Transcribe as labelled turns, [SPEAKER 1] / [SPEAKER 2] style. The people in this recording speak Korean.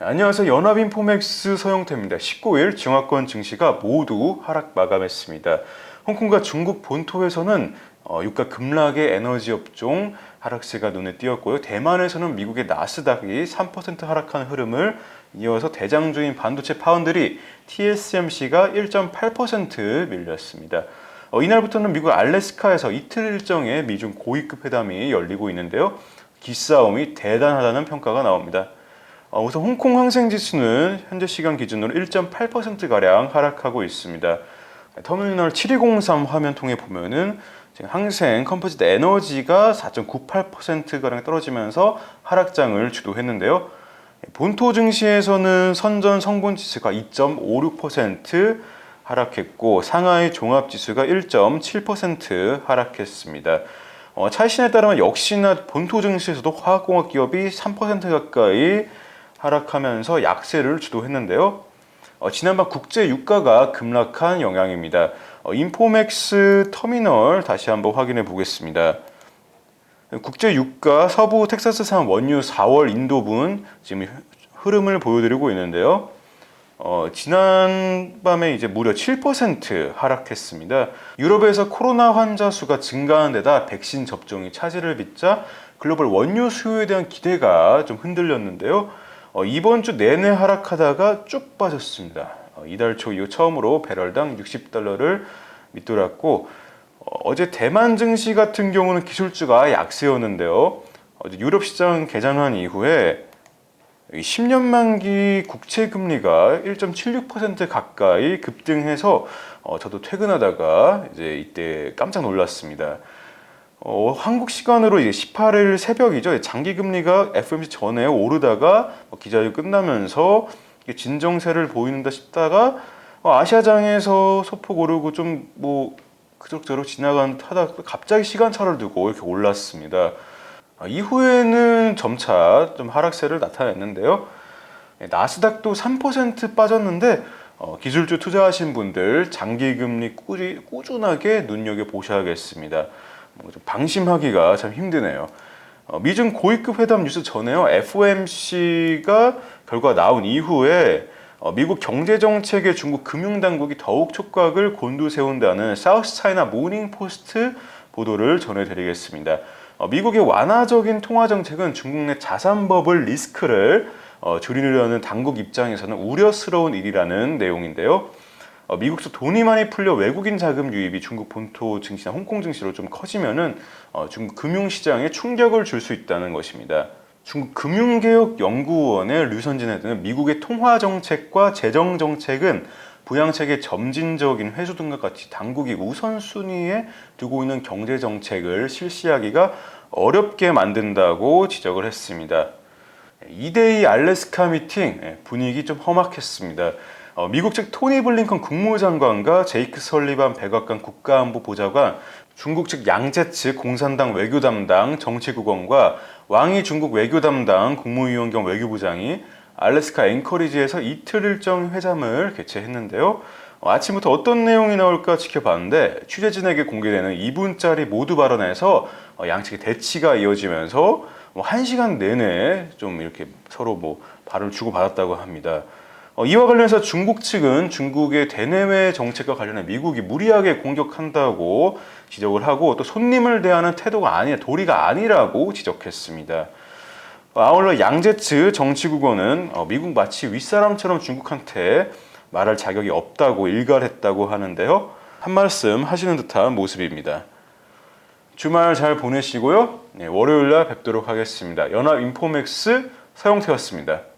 [SPEAKER 1] 안녕하세요. 연합인포맥스 서영태입니다. 19일 증화권 증시가 모두 하락 마감했습니다. 홍콩과 중국 본토에서는 유가 급락의 에너지 업종 하락세가 눈에 띄었고요. 대만에서는 미국의 나스닥이 3% 하락한 흐름을 이어서 대장주인 반도체 파운드리 TSMC가 1.8% 밀렸습니다. 이날부터는 미국 알래스카에서 이틀 일정의 미중 고위급 회담이 열리고 있는데요. 기싸움이 대단하다는 평가가 나옵니다. 우선 홍콩 항생지수는 현재 시간 기준으로 1.8%가량 하락하고 있습니다. 터미널 7203 화면 통해 보면은 지금 항생 컴포지트 에너지가 4.98%가량 떨어지면서 하락장을 주도했는데요. 본토 증시에서는 선전 성분 지수가 2.56% 하락했고 상하이 종합 지수가 1.7% 하락했습니다. 차신에 따르면 역시나 본토 증시에서도 화학공학 기업이 3% 가까이 하락하면서 약세를 주도했는데요. 지난밤 국제 유가가 급락한 영향입니다. 인포맥스 터미널 다시 한번 확인해 보겠습니다. 국제 유가 서부 텍사스산 원유 4월 인도분 지금 흐름을 보여드리고 있는데요. 지난밤에 이제 무려 7% 하락했습니다. 유럽에서 코로나 환자 수가 증가한 데다 백신 접종이 차질을 빚자 글로벌 원유 수요에 대한 기대가 좀 흔들렸는데요. 이번 주 내내 하락하다가 쭉 빠졌습니다. 이달 초 이후 처음으로 배럴당 $60를 밑돌았고 어제 대만 증시 같은 경우는 기술주가 약세였는데요. 어제 유럽 시장 개장한 이후에 10년 만기 국채 금리가 1.76% 가까이 급등해서 저도 퇴근하다가 이제 이때 깜짝 놀랐습니다. 한국 시간으로 이제 18일 새벽이죠. 장기 금리가 FOMC 전에 오르다가 기자회견 끝나면서 진정세를 보이는다 싶다가 아시아장에서 소폭 오르고 좀 그럭저럭 지나간 듯 하다가 갑자기 시간차를 두고 이렇게 올랐습니다. 이후에는 점차 좀 하락세를 나타냈는데요. 나스닥도 3% 빠졌는데 기술주 투자하신 분들 장기금리 꾸준하게 눈여겨보셔야겠습니다. 좀 방심하기가 참 힘드네요. 미중 고위급 회담 뉴스 전에요. FOMC가 결과 나온 이후에 미국 경제정책에 중국 금융당국이 더욱 촉각을 곤두세운다는 사우스 차이나 모닝 포스트 보도를 전해드리겠습니다. 미국의 완화적인 통화정책은 중국 내 자산버블 리스크를 줄이려는 당국 입장에서는 우려스러운 일이라는 내용인데요. 미국에서 돈이 많이 풀려 외국인 자금 유입이 중국 본토 증시나 홍콩 증시로 좀 커지면은 중국 금융시장에 충격을 줄 수 있다는 것입니다. 중국 금융개혁연구원의 류선진에는 미국의 통화정책과 재정정책은 부양책의 점진적인 회수 등과 같이 당국이 우선순위에 두고 있는 경제정책을 실시하기가 어렵게 만든다고 지적을 했습니다. 2대2 알래스카 미팅 분위기 좀 험악했습니다. 미국 측 토니 블링컨 국무장관과 제이크 설리반 백악관 국가안보보좌관, 중국 측 양제 측 공산당 외교 담당 정치국원과 왕이 중국 외교 담당 국무위원 겸 외교부장이 알래스카 앵커리지에서 이틀 일정 회담을 개최했는데요. 아침부터 어떤 내용이 나올까 지켜봤는데 취재진에게 공개되는 2분짜리 모두 발언에서 양측의 대치가 이어지면서 1시간 내내 좀 이렇게 서로 발언을 주고받았다고 합니다. 이와 관련해서 중국 측은 중국의 대내외 정책과 관련해 미국이 무리하게 공격한다고 지적을 하고 또 손님을 대하는 태도가 아니라 도리가 아니라고 지적했습니다. 아울러 양제 측 정치국원은 미국 마치 윗사람처럼 중국한테 말할 자격이 없다고 일갈했다고 하는데요. 한 말씀 하시는 듯한 모습입니다. 주말 잘 보내시고요. 월요일날 뵙도록 하겠습니다. 연합인포맥스 서영태였습니다.